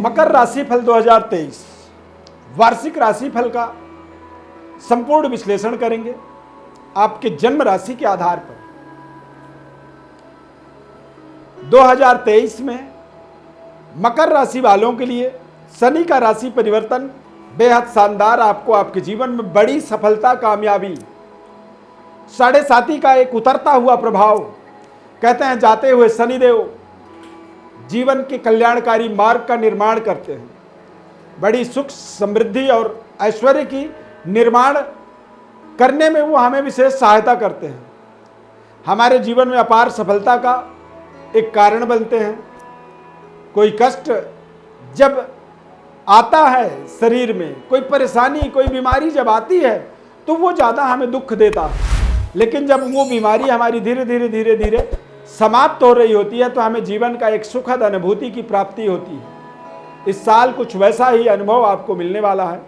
मकर राशिफल 2023 वार्षिक राशिफल का संपूर्ण विश्लेषण करेंगे आपके जन्म राशि के आधार पर। 2023 में मकर राशि वालों के लिए शनि का राशि परिवर्तन बेहद शानदार, आपको आपके जीवन में बड़ी सफलता, कामयाबी, 7.5 का एक उतरता हुआ प्रभाव। कहते हैं जाते हुए शनिदेव जीवन के कल्याणकारी मार्ग का निर्माण करते हैं। बड़ी सुख, समृद्धि और ऐश्वर्य की निर्माण करने में वो हमें विशेष सहायता करते हैं। हमारे जीवन में अपार सफलता का एक कारण बनते हैं। कोई कष्ट जब आता है शरीर में, कोई परेशानी, कोई बीमारी जब आती है तो वो ज़्यादा हमें दुख देता है, लेकिन जब वो बीमारी हमारी धीरे धीरे समाप्त हो रही होती है तो हमें जीवन का एक सुखद अनुभूति की प्राप्ति होती है। इस साल कुछ वैसा ही अनुभव आपको मिलने वाला है।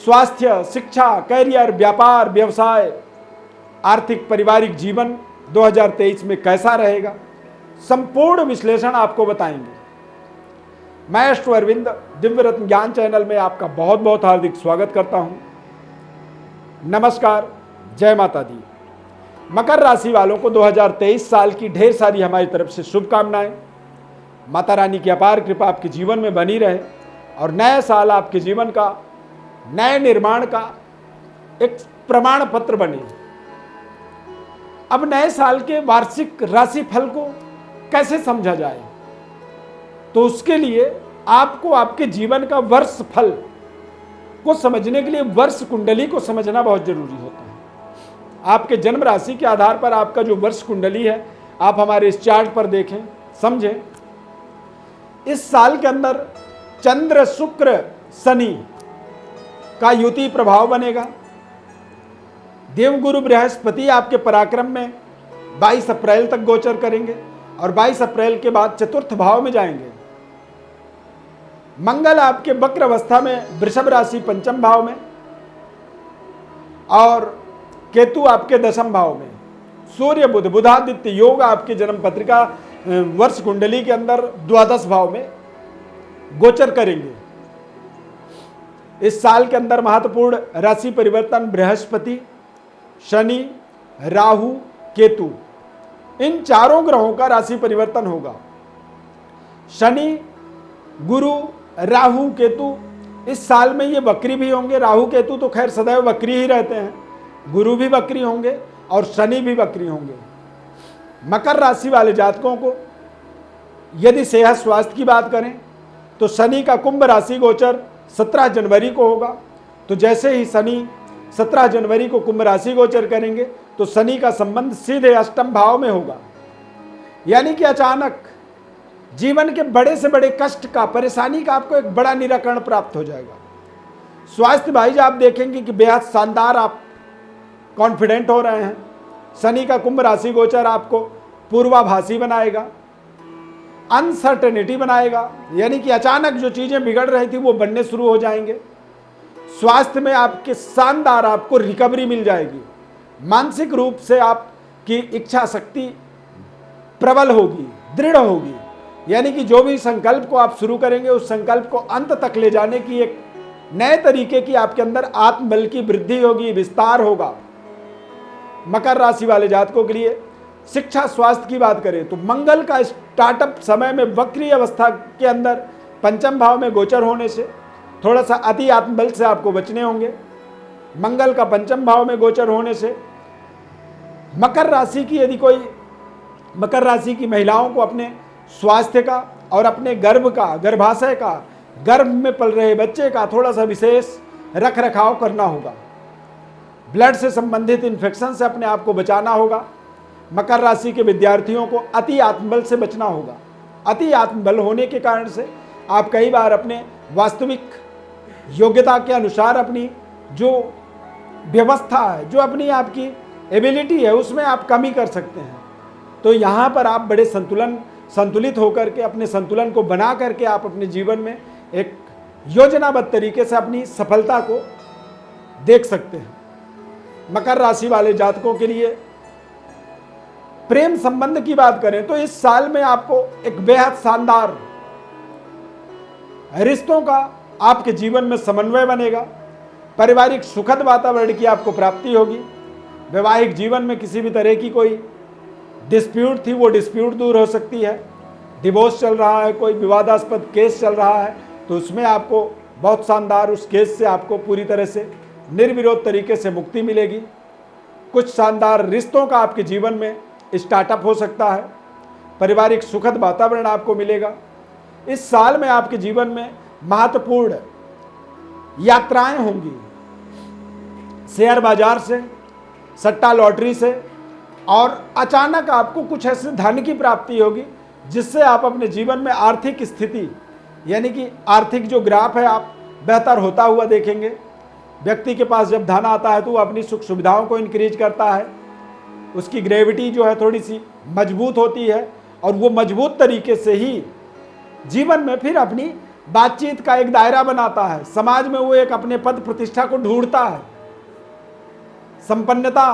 स्वास्थ्य, शिक्षा, कैरियर, व्यापार, व्यवसाय, आर्थिक, पारिवारिक जीवन 2023 में कैसा रहेगा, संपूर्ण विश्लेषण आपको बताएंगे। मैं अष्टो अरविंद दिव्य रत्न ज्ञान चैनल में आपका बहुत बहुत हार्दिक स्वागत करता हूं। नमस्कार, जय माता दी। मकर राशि वालों को 2023 साल की ढेर सारी हमारी तरफ से शुभकामनाएं। माता रानी की अपार कृपा आपके जीवन में बनी रहे और नया साल आपके जीवन का नए निर्माण का एक प्रमाण पत्र बने। अब नए साल के वार्षिक राशि फल को कैसे समझा जाए, तो उसके लिए आपको आपके जीवन का वर्ष फल को समझने के लिए वर्ष कुंडली को समझना बहुत जरूरी होता है। आपके जन्म राशि के आधार पर आपका जो वर्ष कुंडली है, आप हमारे इस चार्ट पर देखें, समझें। इस साल के अंदर चंद्र, शुक्र, शनि का युति प्रभाव बनेगा। देवगुरु बृहस्पति आपके पराक्रम में 22 अप्रैल तक गोचर करेंगे और 22 अप्रैल के बाद चतुर्थ भाव में जाएंगे। मंगल आपके वक्र अवस्था में वृषभ राशि पंचम भाव में और केतु आपके दशम भाव में। सूर्य बुध बुधादित्य योग आपके जन्म पत्रिका वर्ष कुंडली के अंदर द्वादश भाव में गोचर करेंगे। इस साल के अंदर महत्वपूर्ण राशि परिवर्तन बृहस्पति, शनि, राहु, केतु, इन चारों ग्रहों का राशि परिवर्तन होगा। शनि, गुरु, राहु, केतु इस साल में ये वक्री भी होंगे। राहु केतु तो खैर सदैव वक्री ही रहते हैं, गुरु भी वक्री होंगे और शनि भी वक्री होंगे। मकर राशि वाले जातकों को यदि सेहत स्वास्थ्य की बात करें तो शनि का कुंभ राशि गोचर 17 जनवरी को होगा। तो जैसे ही शनि 17 जनवरी को कुंभ राशि गोचर करेंगे तो शनि का संबंध सीधे अष्टम भाव में होगा। यानी कि अचानक जीवन के बड़े से बड़े कष्ट का, परेशानी का आपको एक बड़ा निराकरण प्राप्त हो जाएगा। स्वास्थ्य भाई आप देखेंगे कि बेहद शानदार, आप कॉन्फिडेंट हो रहे हैं। शनि का कुंभ राशि गोचर आपको पूर्वाभासी बनाएगा, अनसर्टेनिटी बनाएगा, यानी कि अचानक जो चीजें बिगड़ रही थी वो बनने शुरू हो जाएंगे। स्वास्थ्य में आपके शानदार आपको रिकवरी मिल जाएगी। मानसिक रूप से आपकी इच्छा शक्ति प्रबल होगी, दृढ़ होगी, यानी कि जो भी संकल्प को आप शुरू करेंगे उस संकल्प को अंत तक ले जाने की एक नए तरीके की आपके अंदर आत्मबल की वृद्धि होगी, विस्तार होगा। मकर राशि वाले जातकों के लिए शिक्षा स्वास्थ्य की बात करें तो मंगल का स्टार्टअप समय में वक्री अवस्था के अंदर पंचम भाव में गोचर होने से थोड़ा सा अति आत्मबल से आपको बचने होंगे। मंगल का पंचम भाव में गोचर होने से मकर राशि की यदि कोई मकर राशि की महिलाओं को अपने स्वास्थ्य का और अपने गर्भ का, गर्भाशय का, गर्भ में पल रहे बच्चे का थोड़ा सा विशेष रख रखाव करना होगा। ब्लड से संबंधित इन्फेक्शन से अपने आप को बचाना होगा। मकर राशि के विद्यार्थियों को अति आत्मबल से बचना होगा। अति आत्मबल होने के कारण से आप कई बार अपने वास्तविक योग्यता के अनुसार अपनी जो व्यवस्था है, जो अपनी आपकी एबिलिटी है, उसमें आप कमी कर सकते हैं। तो यहाँ पर आप बड़े संतुलित होकर के अपने संतुलन को बना करके आप अपने जीवन में एक योजनाबद्ध तरीके से अपनी सफलता को देख सकते हैं। मकर राशि वाले जातकों के लिए प्रेम संबंध की बात करें तो इस साल में आपको एक बेहद शानदार रिश्तों का आपके जीवन में समन्वय बनेगा, पारिवारिक सुखद वातावरण की आपको प्राप्ति होगी, वैवाहिक जीवन में किसी भी तरह की कोई डिस्प्यूट थी वो डिस्प्यूट दूर हो सकती है, डिवोर्स चल रहा है, कोई विवादास्पद केस चल रहा है तो उसमें आपको बहुत शानदार उस केस से आपको पूरी तरह से निर्विरोध तरीके से मुक्ति मिलेगी। कुछ शानदार रिश्तों का आपके जीवन में स्टार्टअप हो सकता है, पारिवारिक सुखद वातावरण आपको मिलेगा। इस साल में आपके जीवन में महत्वपूर्ण यात्राएं होंगी, शेयर बाजार से, सट्टा लॉटरी से, और अचानक आपको कुछ ऐसे धन की प्राप्ति होगी जिससे आप अपने जीवन में आर्थिक स्थिति यानी कि आर्थिक जो ग्राफ है आप बेहतर होता हुआ देखेंगे। व्यक्ति के पास जब धन आता है तो वो अपनी सुख सुविधाओं को इंक्रीज करता है, उसकी ग्रेविटी जो है थोड़ी सी मजबूत होती है और वो मजबूत तरीके से ही जीवन में फिर अपनी बातचीत का एक दायरा बनाता है, समाज में वो एक अपने पद प्रतिष्ठा को ढूंढता है। संपन्नता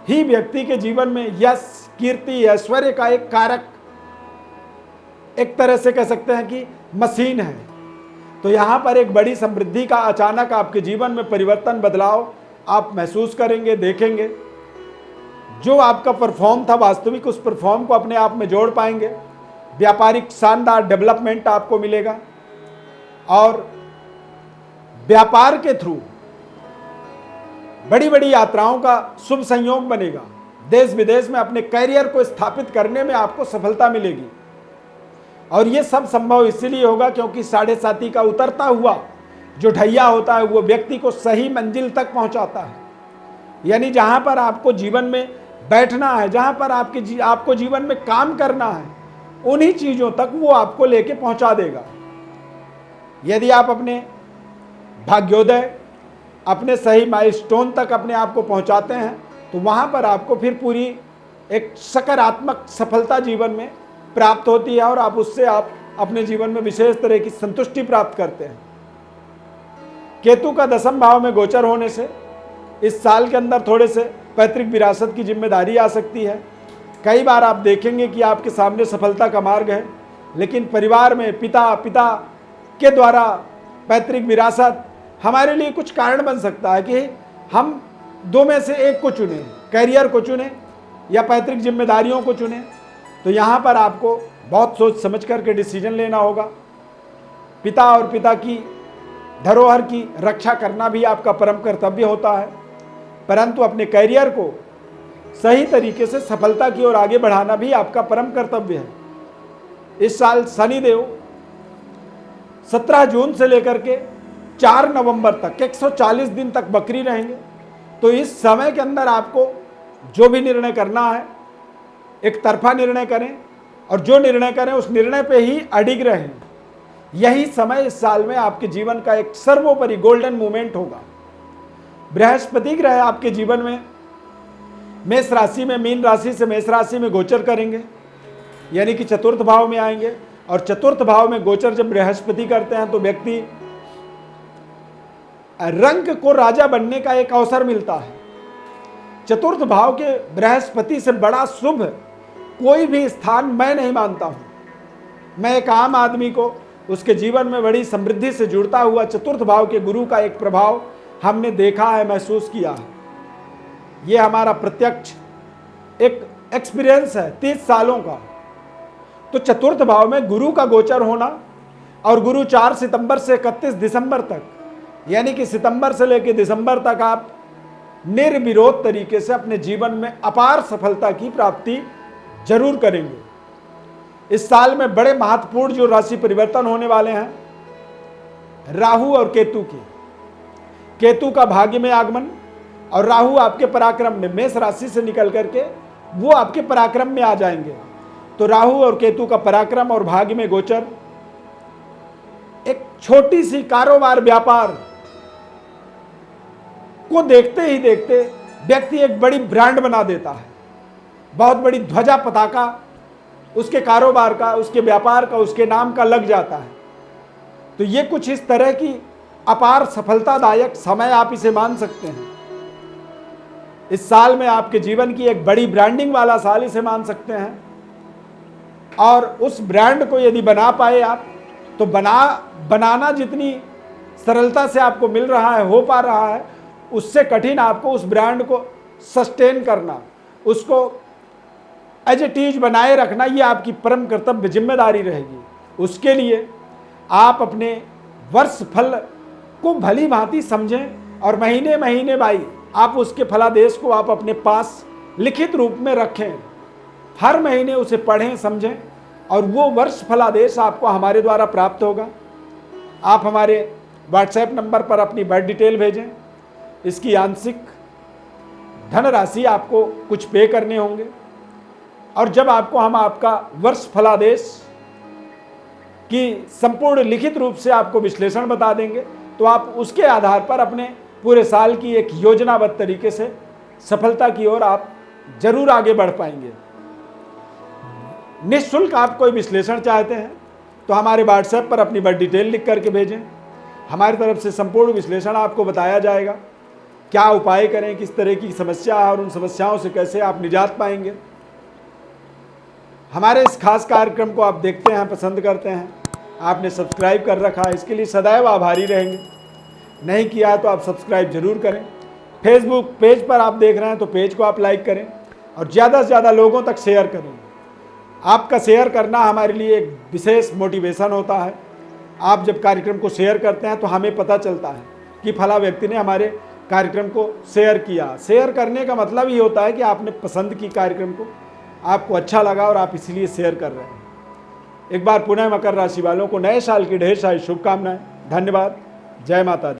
ही व्यक्ति के जीवन में यश, कीर्ति, ऐश्वर्य का एक कारक, एक तरह से कह सकते हैं कि मशीन है। तो यहां पर एक बड़ी समृद्धि का अचानक आपके जीवन में परिवर्तन, बदलाव आप महसूस करेंगे, देखेंगे। जो आपका परफॉर्म था वास्तविक उस परफॉर्म को अपने आप में जोड़ पाएंगे। व्यापारिक शानदार डेवलपमेंट आपको मिलेगा और व्यापार के थ्रू बड़ी बड़ी यात्राओं का शुभ संयोग बनेगा। देश विदेश में अपने करियर को स्थापित करने में आपको सफलता मिलेगी और ये सब संभव इसलिए होगा क्योंकि 7.5 का उतरता हुआ जो ढैया होता है वो व्यक्ति को सही मंजिल तक पहुंचाता है। यानी जहां पर आपको जीवन में बैठना है, जहां पर आपको जीवन में काम करना है, उन्हीं चीजों तक वो आपको लेके पहुंचा देगा। यदि आप अपने भाग्योदय, अपने सही माइलस्टोन तक अपने आप को पहुंचाते हैं तो वहां पर आपको फिर पूरी एक सकारात्मक सफलता जीवन में प्राप्त होती है और आप उससे आप अपने जीवन में विशेष तरह की संतुष्टि प्राप्त करते हैं। केतु का 10वें भाव में गोचर होने से इस साल के अंदर थोड़े से पैतृक विरासत की जिम्मेदारी आ सकती है। कई बार आप देखेंगे कि आपके सामने सफलता का मार्ग है लेकिन परिवार में पिता के द्वारा पैतृक विरासत हमारे लिए कुछ कारण बन सकता है कि हम दो में से एक को चुने, करियर को चुने या पैतृक जिम्मेदारियों को चुने। तो यहाँ पर आपको बहुत सोच समझ करके डिसीजन लेना होगा। पिता और पिता की धरोहर की रक्षा करना भी आपका परम कर्तव्य होता है, परंतु अपने करियर को सही तरीके से सफलता की ओर आगे बढ़ाना भी आपका परम कर्तव्य है। इस साल शनिदेव 17 जून से लेकर के 4 नवंबर तक 140 दिन तक बकरी रहेंगे। तो इस समय के अंदर आपको जो भी निर्णय करना है एक तरफा निर्णय करें और जो निर्णय करें उस निर्णय पे ही अडिग रहें। यही समय इस साल में आपके जीवन का एक सर्वोपरि गोल्डन मोमेंट होगा। बृहस्पति ग्रह आपके जीवन में मेष राशि में, मीन राशि से मेष राशि में गोचर करेंगे, यानी कि चतुर्थ भाव में आएंगे। और चतुर्थ भाव में गोचर जब बृहस्पति करते हैं तो व्यक्ति रंग को राजा बनने का एक अवसर मिलता है। चतुर्थ भाव के बृहस्पति से बड़ा शुभ कोई भी स्थान मैं नहीं मानता हूं। मैं एक आम आदमी को उसके जीवन में बड़ी समृद्धि से जुड़ता हुआ चतुर्थ भाव के गुरु का एक प्रभाव हमने देखा है, महसूस किया है। यह हमारा प्रत्यक्ष एक एक्सपीरियंस है 30 सालों का। तो चतुर्थ भाव में गुरु का गोचर होना और गुरु 4 सितंबर से 31 दिसंबर तक, यानी कि सितंबर से लेकर दिसंबर तक आप निर्विरोध तरीके से अपने जीवन में अपार सफलता की प्राप्ति जरूर करेंगे। इस साल में बड़े महत्वपूर्ण जो राशि परिवर्तन होने वाले हैं, राहु और केतु के। केतु का भाग्य में आगमन और राहु आपके पराक्रम में, मेष राशि से निकल करके वो आपके पराक्रम में आ जाएंगे। तो राहु और केतु का पराक्रम और भाग्य में गोचर एक छोटी सी कारोबार व्यापार को देखते ही देखते व्यक्ति एक बड़ी ब्रांड बना देता है। बहुत बड़ी ध्वजा पताका उसके कारोबार का, उसके व्यापार का, उसके नाम का लग जाता है। तो ये कुछ इस तरह की अपार सफलतादायक समय आप इसे मान सकते हैं। इस साल में आपके जीवन की एक बड़ी ब्रांडिंग वाला साल इसे मान सकते हैं। और उस ब्रांड को यदि बना पाए आप तो बनाना जितनी सरलता से आपको मिल रहा है, हो पा रहा है, उससे कठिन आपको उस ब्रांड को सस्टेन करना, उसको एज इट इज बनाए रखना, ये आपकी परम कर्तव्य जिम्मेदारी रहेगी। उसके लिए आप अपने वर्ष फल को भली भांति समझें और महीने महीने भाई आप उसके फलादेश को आप अपने पास लिखित रूप में रखें, हर महीने उसे पढ़ें, समझें, और वो वर्ष फलादेश आपको हमारे द्वारा प्राप्त होगा। आप हमारे व्हाट्सएप नंबर पर अपनी बर्थ डिटेल भेजें, इसकी आंशिक धनराशि आपको कुछ पे करने होंगे, और जब आपको हम आपका वर्ष फलादेश की संपूर्ण लिखित रूप से आपको विश्लेषण बता देंगे, तो आप उसके आधार पर अपने पूरे साल की एक योजनाबद्ध तरीके से सफलता की ओर आप जरूर आगे बढ़ पाएंगे। निःशुल्क आप कोई विश्लेषण चाहते हैं तो हमारे व्हाट्सएप पर अपनी बर्थ डिटेल लिख करके भेजें, हमारी तरफ से संपूर्ण विश्लेषण आपको बताया जाएगा, क्या उपाय करें, किस तरह की समस्या है और उन समस्याओं से कैसे आप निजात पाएंगे। हमारे इस खास कार्यक्रम को आप देखते हैं, पसंद करते हैं, आपने सब्सक्राइब कर रखा है, इसके लिए सदैव आभारी रहेंगे। नहीं किया तो आप सब्सक्राइब जरूर करें। फेसबुक पेज पर आप देख रहे हैं तो पेज को आप लाइक करें और ज़्यादा से ज़्यादा लोगों तक शेयर करें। आपका शेयर करना हमारे लिए एक विशेष मोटिवेशन होता है। आप जब कार्यक्रम को शेयर करते हैं तो हमें पता चलता है कि फला व्यक्ति ने हमारे कार्यक्रम को शेयर किया। शेयर करने का मतलब ये होता है कि आपने पसंद की कार्यक्रम को, आपको अच्छा लगा और आप इसलिए शेयर कर रहे हैं। एक बार पुनः मकर राशि वालों को नए साल की ढेर सारी शुभकामनाएं। धन्यवाद। जय माता दी।